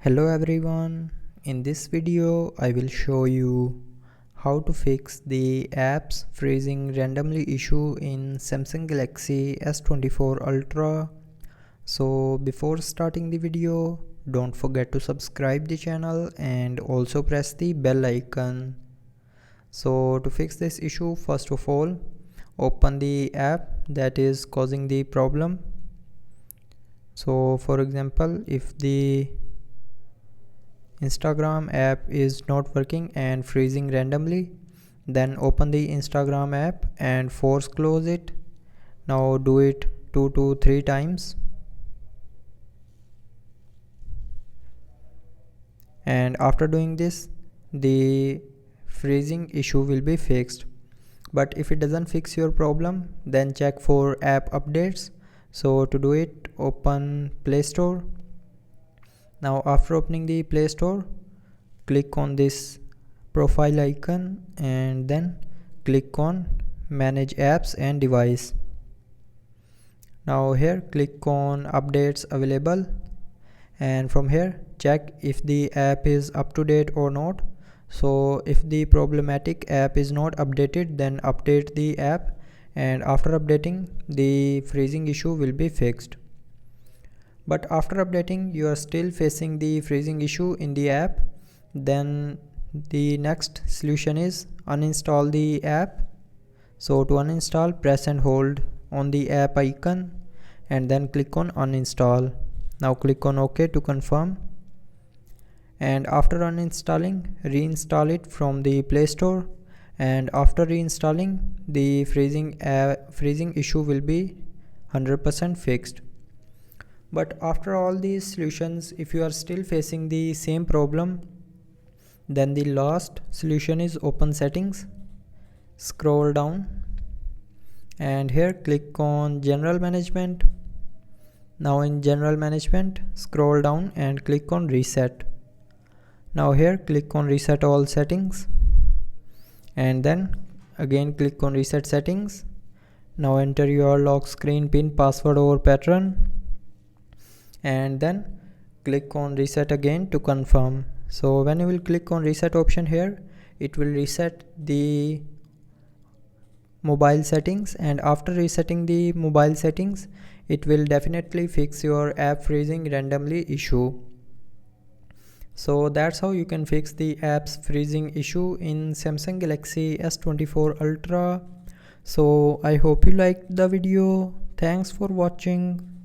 Hello everyone, in this video I will show you how to fix the apps freezing randomly issue in Samsung Galaxy S24 Ultra. So before starting the video, don't forget to subscribe the channel and also press the bell icon. So to fix this issue, first of all, open the app that is causing the problem. So for example, if the Instagram app is not working and freezing randomly, then open the Instagram app and force close it. Now do it 2 to 3 times, and after doing this the freezing issue will be fixed. But if it doesn't fix your problem, then check for app updates. So to do it, open Play Store. Now after opening the Play Store, click on this profile icon and then click on manage apps and device. Now here click on updates available, and from here check if the app is up to date or not. So if the problematic app is not updated, then update the app, and after updating the freezing issue will be fixed. But after updating you are still facing the freezing issue in the app, then the next solution is uninstall the app. So to uninstall, press and hold on the app icon and then click on uninstall. Now click on OK to confirm, and after uninstalling, reinstall it from the Play Store, and after reinstalling the freezing issue will be 100% fixed. But after all these solutions, if you are still facing the same problem, then the last solution is open settings, scroll down, and here click on general management. Now in general management, scroll down and click on reset. Now here click on reset all settings, and then again click on reset settings. Now enter your lock screen pin, password or pattern, and then click on reset again to confirm. So when you will click on reset option here, it will reset the mobile settings, and after resetting the mobile settings, it will definitely fix your app freezing randomly issue. So that's how you can fix the apps freezing issue in Samsung Galaxy S24 Ultra. So I hope you liked the video. Thanks for watching.